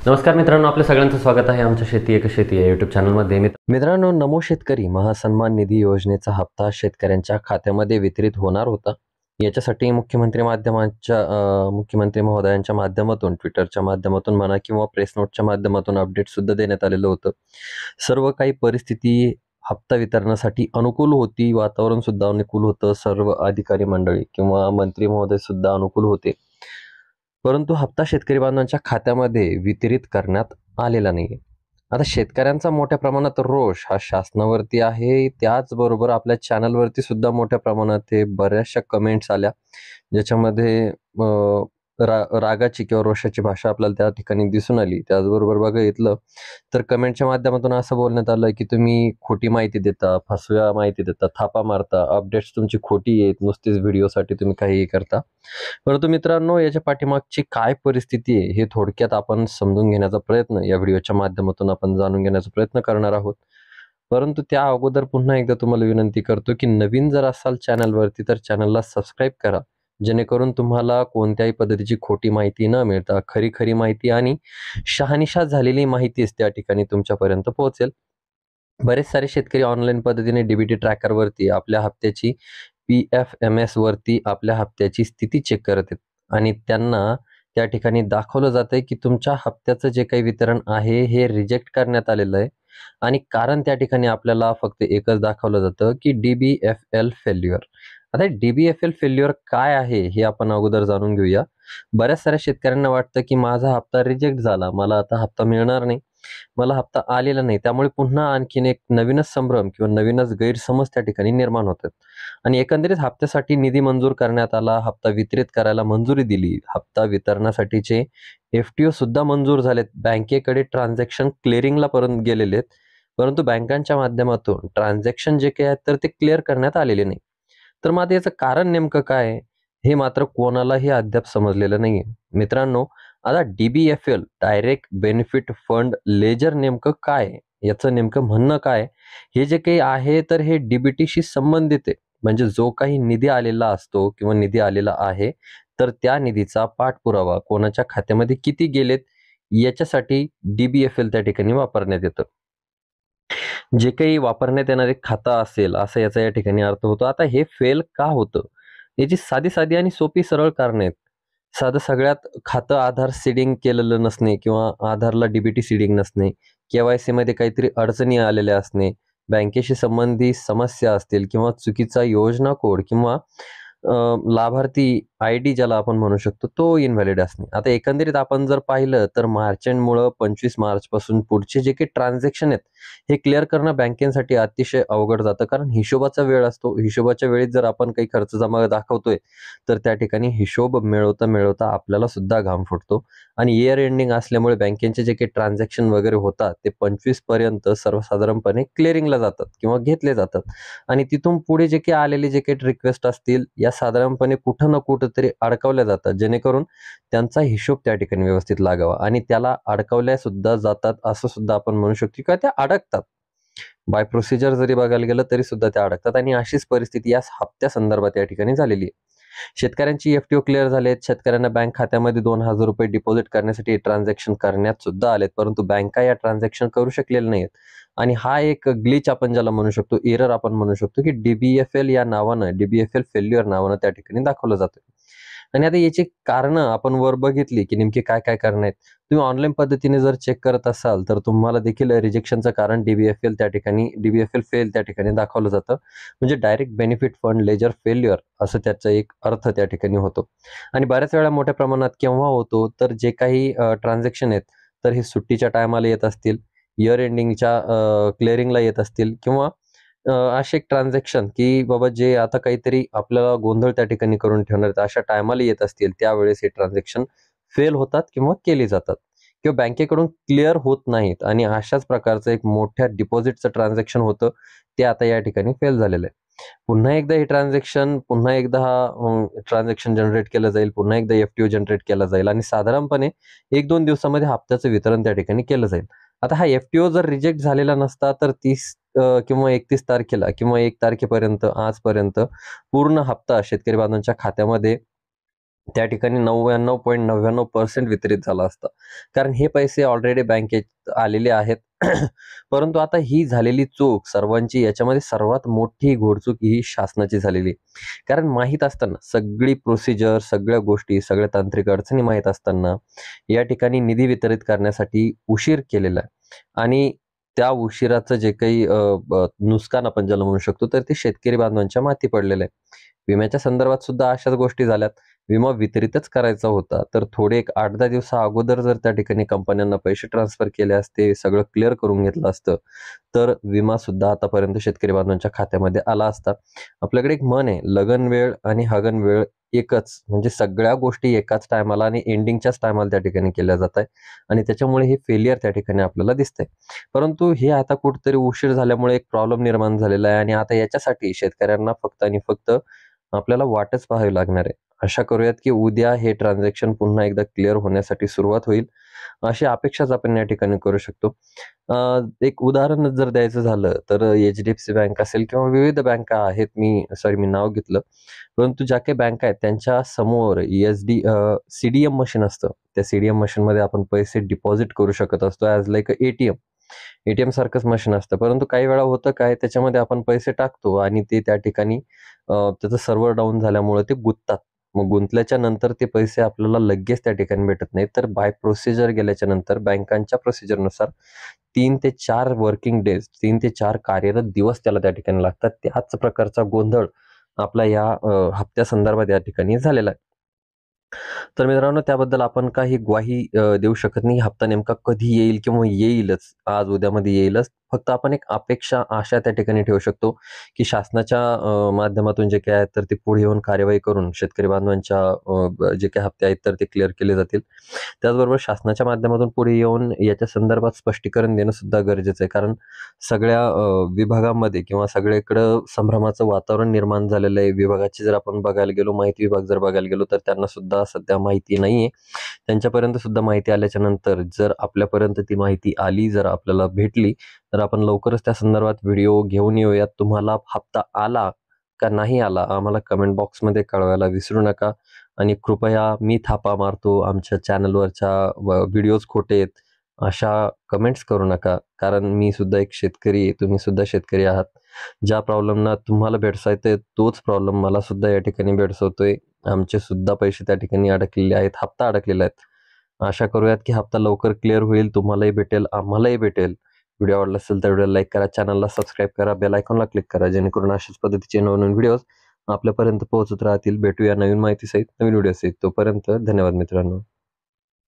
नमस्कार मित्रांनो, आपल्या सगळ्यांचं स्वागत आहे आमच्या शेती एक शेती या यूट्यूब चॅनलमध्ये. मित्रांनो, नमो शेतकरी महासन्मान निधी योजनेचा हप्ता शेतकऱ्यांच्या खात्यामध्ये वितरित होणार होता. याच्यासाठी मुख्यमंत्री महोदयांच्या माध्यमातून, ट्विटरच्या माध्यमातून म्हणा किंवा प्रेस नोटच्या माध्यमातून अपडेट सुद्धा देण्यात आलेलं होतं. सर्व काही परिस्थिती हप्ता वितरणासाठी अनुकूल होती, वातावरण सुद्धा अनुकूल होतं, सर्व अधिकारी मंडळी किंवा मंत्री महोदय सुद्धा अनुकूल होते. परंतु हप्ता शेतकरी बांधवांच्या खात्यामध्ये वितरित करण्यात आलेला नाही. आता शेतकऱ्यांचा मोठ्या प्रमाणात रोष हा शासनावरती आहे, त्याचबरोबर आपल्या चॅनलवरती सुद्धा मोठ्या प्रमाणात बऱ्याचशा कमेंट्स आल्या, ज्याच्यामध्ये रागाची किंवा रोषाची भाषा आपल्याला त्या ठिकाणी दिसून आली. त्याचबरोबर बघितलं तर कमेंटच्या माध्यमातून असं बोलण्यात आलं की तुम्ही खोटी माहिती देता, फसव्या माहिती देता, थापा मारता, अपडेट्स तुमची खोटी आहेत, नुसतीच व्हिडिओसाठी तुम्ही काहीही करता. परंतु मित्रांनो, याच्या पाठीमागची काय परिस्थिती आहे हे थोडक्यात आपण समजून घेण्याचा प्रयत्न या व्हिडिओच्या माध्यमातून आपण जाणून घेण्याचा प्रयत्न करणार आहोत. परंतु त्या अगोदर पुन्हा एकदा तुम्हाला विनंती करतो की नवीन जर असाल चॅनलवरती तर चॅनलला सबस्क्राईब करा, जेणेकरून तुम्हाला कोणत्याही पद्धतीची खोटी माहिती न मिळता खरी माहिती आणि शहानिशा झालेली माहितीच त्या ठिकाणी तुमच्यापर्यंत पोहोचेल. बरेच सारे शेतकरी ऑनलाईन पद्धतीने डीबीटी ट्रॅकरवरती आपल्या हप्त्याची PFMS वरती आपल्या हप्त्याची स्थिती चेक करत आहेत आणि त्यांना त्या ठिकाणी दाखवलं जातंय की तुमच्या हप्त्याचं जे काही वितरण आहे हे रिजेक्ट करण्यात आलेलं आहे आणि कारण त्या ठिकाणी आपल्याला फक्त एकच दाखवलं जातं की DBFL फेल्युअर. आता DBFL फेल्युअर काय आहे हे आपण अगोदर जाणून घेऊया. बऱ्याच साऱ्या शेतकऱ्यांना वाटतं की माझा हप्ता रिजेक्ट झाला, मला आता हप्ता मिळणार नाही, मला हप्ता आलेला नाही, त्यामुळे पुन्हा आणखीन एक नवीनच संभ्रम किंवा नवीनच गैरसमज त्या ठिकाणी निर्माण होतात आणि एकंदरीत हप्त्यासाठी निधी मंजूर करण्यात आला, हप्ता वितरित करायला मंजुरी दिली, हप्ता वितरणासाठीचे FTO सुद्धा मंजूर झालेत, बँकेकडे ट्रान्झॅक्शन क्लिअरिंगला परत गेलेले आहेत, परंतु बँकांच्या माध्यमातून ट्रान्झॅक्शन जे काही आहेत तर ते क्लिअर करण्यात आलेले नाही. तर मग आता याचं कारण नेमकं काय हे मात्र कोणालाही अद्याप समजलेलं नाहीये. मित्रांनो, आता DBFL direct benefit fund ledger नेमकं काय, याचं नेमकं म्हणणं काय, हे जे काही आहे तर हे DBTशी संबंधित आहे. म्हणजे जो काही निधी आलेला असतो किंवा निधी आलेला आहे तर त्या निधीचा पाठपुरावा कोणाच्या खात्यामध्ये किती गेलेत याच्यासाठी DBFL त्या ठिकाणी वापरण्यात येतं. जे काही वापरण्यात येणारे खातं असेल असं याचा या ठिकाणी अर्थ होतो. आता हे फेल का होतं याची साधी आणि सोपी सरळ कारण आहेत. साधं सगळ्यात खातं आधार सीडिंग केलेलं नसणे किंवा आधारला DBT सीडिंग नसणे, KYC मध्ये काहीतरी अडचणी आलेल्या असणे, बँकेशी संबंधित समस्या असतील किंवा चुकीचा योजना कोड किंवा लाभार्थी ID ज्याला आपण म्हणू शकतो तो इनव्हॅलिड असणे. आता एकंदरीत आपण जर पाहिलं तर मार्चमुळं 25 मार्चपासून पुढचे जे काही ट्रान्झॅक्शन आहेत हे क्लिअर करणं बँकेसाठी अतिशय अवघड जातं, कारण हिशोबाचा वेळ असतो. हिशोबाच्या वेळीत जर आपण काही खर्च जमा दाखवतोय तर त्या ठिकाणी हिशोब मिळवता आपल्याला सुद्धा घाम फुटतो आणि इयर एंडिंग असल्यामुळे बँकेचे जे काही ट्रान्झॅक्शन वगैरे होतात ते 25 पर्यंत सर्वसाधारणपणे क्लिअरिंगला जातात किंवा घेतले जातात आणि तिथून पुढे जे काही आलेले जे काही रिक्वेस्ट असतील या साधारणपणे कुठं ना कुठं तरी अडकवल्या जातात, जेणेकरून त्यांचा हिशोब त्या ठिकाणी व्यवस्थित लागावा आणि त्याला अडकवल्या सुद्धा जातात असं सुद्धा आपण म्हणू शकतो किंवा त्या अडकतात. बाय प्रोसिजर जरी बघायला गेलं तरी सुद्धा त्या अडकतात आणि अशीच परिस्थिती या हप्त्या संदर्भात या ठिकाणी झालेली आहे. शेतकऱ्यांची FTO क्लिअर झालेत, शेतकऱ्यांना बँक खात्यामध्ये 2,000 रुपये डिपॉझिट करण्यासाठी ट्रान्झॅक्शन करण्यात सुद्धा आलेत, परंतु बँका या ट्रान्झॅक्शन करू शकलेल्या नाहीत आणि हा एक ग्लिच आपण ज्याला म्हणू शकतो, एरर आपण म्हणू शकतो की DBFL या नावानं, DBFL फेल्युअर नावानं त्या ठिकाणी दाखवलं जातं. आणि आता याची कारणं आपण वर बघितली की नेमकी काय कारणं आहेत. तुम्ही ऑनलाईन पद्धतीने जर चेक करत असाल तर तुम्हाला देखील रिजेक्शनचं कारण DBFL फेल त्या ठिकाणी दाखवलं जातं. म्हणजे direct benefit fund ledger failure असं त्याचा एक अर्थ त्या ठिकाणी होतो आणि बऱ्याच वेळा मोठ्या प्रमाणात केव्हा होतो तर जे काही ट्रान्झॅक्शन आहेत तर हे सुट्टीच्या टायमाला येत असतील, इयर एंडिंगच्या क्लिअरिंगला येत असतील किंवा असे एक ट्रान्झॅक्शन की बाबा जे आता काहीतरी आपल्याला गोंधळ त्या ठिकाणी करून ठेवणार आहेत अशा टायमाला येत असतील, त्यावेळेस हे ट्रान्झॅक्शन फेल होतात किंवा केली जातात किंवा बँकेकडून क्लिअर होत नाहीत आणि अशाच प्रकारचं एक मोठ्या डिपॉझिटचं ट्रान्झॅक्शन होतं ते आता या ठिकाणी फेल झालेलं आहे. पुन्हा एकदा हे ट्रान्झॅक्शन जनरेट केलं जाईल, पुन्हा एकदा FTO जनरेट केला जाईल आणि साधारणपणे 1-2 दिवसामध्ये हप्त्याचं वितरण त्या ठिकाणी केलं जाईल. आता हा FTO जर रिजेक्ट झालेला नसता तर 30 किंवा 31 तारखेला किंवा 1 तारखेपर्यंत आजपर्यंत पूर्ण हप्ता शेतकरी बांधवांच्या खात्यामध्ये त्या ठिकाणी 99.99% वितरित झाला असता. कारण हे पैसे ऑलरेडी बँकेत आलेले आहेत. परंतु आता ही झालेली चूक सर्वांची, याच्यामध्ये सर्वात मोठी घोडचूक ही शासनाची झालेली आहे. कारण माहीत असताना सगळी प्रोसिजर, सगळ्या गोष्टी, सगळ्या तांत्रिक अडचणी माहीत असताना या ठिकाणी निधी वितरित करण्यासाठी उशीर केलेला आहे. आणि त्या उशिराचं जे काही नुकसान आपण ज्याला म्हणू शकतो, तर ते शेतकरी बांधवांच्या माथी पडलेलं आहे. विम्याच्या संदर्भात सुद्धा अशाच गोष्टी झाल्यात. विमा वितरितच करायचा होता, तर थोडे एक 8-10 दिवसा अगोदर जर त्या ठिकाणी कंपन्यांना पैसे ट्रान्सफर केले असते, सगळं क्लिअर करून घेतलं असतं, तर विमा सुद्धा आतापर्यंत शेतकरी बांधवांच्या खात्यामध्ये आला असता. आपल्याकडे एक म्हण आहे, लगन वेळ आणि हगन वेळ एकच. म्हणजे सगळ्या गोष्टी एकाच टायमाला आणि एंडिंगच्याच टायमाला त्या ठिकाणी केल्या जात आहे आणि त्याच्यामुळे हे फेलियर त्या ठिकाणी आपल्याला दिसतंय. परंतु हे आता कुठेतरी उशीर झाल्यामुळे एक प्रॉब्लेम निर्माण झालेला आहे आणि आता याच्यासाठी शेतकऱ्यांना फक्त आणि फक्त आपल्याला वाटच पाहावी लागणार आहे. आशा करूयात की उद्या हे ट्रान्झॅक्शन पुन्हा एकदा क्लिअर होण्यासाठी सुरुवात होईल, अशी अपेक्षाच आपण या ठिकाणी करू शकतो. एक उदाहरण जर द्यायचं झालं तर एच-डी-एफ-सी बँक असेल किंवा विविध बँका आहेत, मी नाव घेतलं. परंतु ज्या काही बँका आहेत त्यांच्या समोर सी-डी-एम मशीन असतं. त्या सी-डी-एम मशीनमध्ये आपण पैसे डिपॉझिट करू शकत असतो as like a ATM. ATM सारखंच मशीन असतं. परंतु काही वेळा होतं काय, त्याच्यामध्ये आपण पैसे टाकतो आणि ते त्या ठिकाणी त्याचं सर्व्हर डाऊन झाल्यामुळे ते गुंततात. मग गुंतल्याच्या नंतर ते पैसे आपल्याला लगेच त्या ठिकाणी भेटत नाहीत. तर बाय प्रोसिजर गेल्याच्या नंतर बँकांच्या प्रोसिजरनुसार 3 ते 4 वर्किंग डेज, 3 ते 4 कार्यरत दिवस त्याला त्या ठिकाणी लागतात. त्याच प्रकारचा गोंधळ आपला या हप्त्या संदर्भात या ठिकाणी झालेला आहे. तर मित्रांनो, त्याबद्दल आपण काही ग्वाही देऊ शकत नाही. हप्ता नेमका कधी येईल किंवा येईलच, आज उद्यामध्ये येईलच. फक्त आपण एक अपेक्षा, आशा त्या ठिकाणी ठेवू शकतो, की शासनाच्या माध्यमातून जे काही आहे तर ते पुढे येऊन कार्यवाही करून शेतकरी बांधवांच्या जे काही हप्ते आहेत तर ते क्लिअर केले जातील. त्याचबरोबर शासनाच्या माध्यमातून पुढे येऊन याच्या संदर्भात स्पष्टीकरण देणं सुद्धा गरजेचं आहे. कारण सगळ्या विभागामध्ये किंवा सगळीकडं संभ्रमाचं वातावरण निर्माण झालेलं आहे. विभागाची जर आपण बघायला गेलो, माहिती विभाग जर बघायला गेलो, तर त्यांना सुद्धा सध्या माहिती नाहीये. त्यांच्यापर्यंत सुद्धा माहिती आल्याच्या नंतर जर आपल्यापर्यंत ती माहिती आली, जर आपल्याला भेटली, तर आपण लवकरच त्या संदर्भात व्हिडिओ घेऊन येऊयात. तुम्हाला हप्ता आला का नाही आला, आम्हाला कमेंट बॉक्समध्ये कळवायला विसरू नका. आणि कृपया "मी थापा मारतो, आमच्या चॅनलवरच्या व्हिडिओज खोटे आहेत" अशा कमेंट्स करू नका. कारण मी सुद्धा एक शेतकरी आहे, तुम्ही सुद्धा शेतकरी आहात. ज्या प्रॉब्लेमना तुम्हाला भेडसावतंय तोच प्रॉब्लेम मला सुद्धा या ठिकाणी भेडसावतोय. आमचे सुद्धा पैसे त्या ठिकाणी अडकलेले आहेत, हप्ता अडकलेला आहे. आशा करूयात की हप्ता लवकर क्लिअर होईल, तुम्हालाही भेटेल, आम्हालाही भेटेल. व्हिडिओ आवडला असेल तर व्हिडिओला लाईक करा, चॅनलला सबस्क्राईब करा, बेल आयकॉनला क्लिक करा, जेणेकरून अशाच पद्धतीचे नवनवीन व्हिडिओज आपल्यापर्यंत पोहोचत राहतील. भेटूया नवीन माहितीसहित, नवीन व्हिडिओसहित. तोपर्यंत धन्यवाद मित्रांनो.